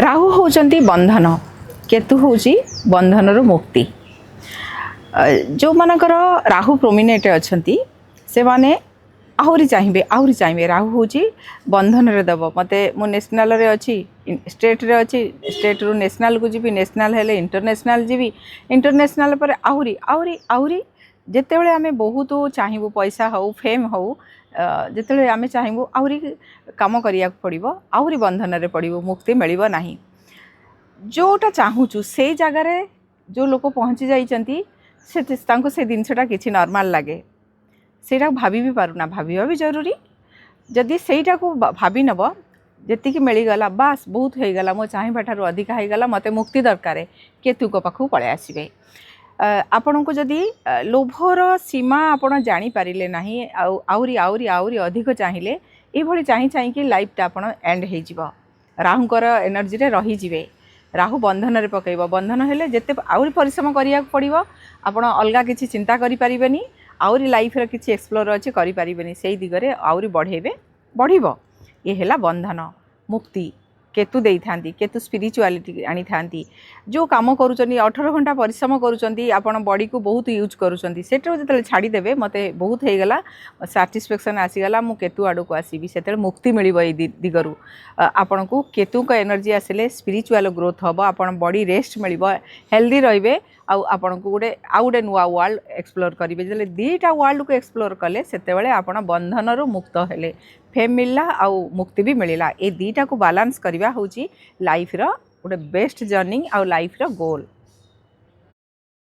राहु होउचंती बंधन, केतु होउची बंधन रो मुक्ति। जो मानकर राहु प्रोमिनेट अछंती से माने आहुरी चाहिए राहु होउची बंधन रे दब मते मो नेशनल रे अछि स्टेट रे अछि स्टेट रु नेशनल को जीवी नेशनल हेले इंटरनेशनल जीवी इंटरनेशनल पर आहुरी आहुरी आहुरी जेतेबेले आमे बहुत चाहिबो पैसा हो फेम हो जेतेबेले आमे चाहिबो आहुरी काम करिया पड़िबो आहुरी बंधन रे पड़िबो मुक्ति मिलिबो नाही। जोटा चाहूचु से जगह रे जो लोक पहुँची जाइचंती से तांको से जिनसटा किछि नॉर्मल लागे सेटा भाभी भी पारुना भाविबा भी जरूरी। जदि सेटा को भाभी नब जेतिकी मिलीगला बास बहुत हो गला मो चाहिबाठार अधिक हो गला मते मुक्ति दरकार केतु को पाखु पळे आसीबे। आपण को जदि लोभर सीमा आपण जानी पारिले नाही आउरी आउरी आउरी अधिक चाहिए ये भली चाही कि लाइफटा आपण एंड हो जिवो। राहुंकर एनर्जी रे रही जिवे राहु बंधन रे पकेइबो बंधन हेले जेते आउरी परिश्रम करिया पड़िबो आपण अलगा किछि चिंता करि परिबेनी आउरी लाइफ रे किछि एक्सप्लोर अछि करि परिबेनी सेही दिगरे आउरी बढ़ेबे बढ़िबो। ये हेला बंधन मुक्ति केतु देई थांती केतु स्पिरिचुआलिटी आनी थांती जो काम करूचंदी 18 घंटा परिश्रम करूचंदी आपण बॉडी को बहुत यूज करूचंदी सेटो जतले छाड़ी देबे मते बहुत हे गला सैटिस्फैक्शन आसी गला मु केतु आडो को आसीबी सेतले मुक्ति मिलिबो ए दिगरु आपण को केतु का एनर्जी आसिले स्पिरिचुअल ग्रोथ हबो आपण बॉडी रेस्ट मिलिबो हेल्दी रहिबे आपण को गोटे नुआ वर्ल्ड एक्सप्लोर करेंगे जो दीटा वर्ल्ड को एक्सप्लोर कले से आपण बंधन रु मुक्त हेले फेम मिलला आउ मुक्ति भी मिलला। ये दीटा को बालांस करवा हूँ लाइफ रो गोटे बेस्ट जर्नी आउ लाइफ रो गोल।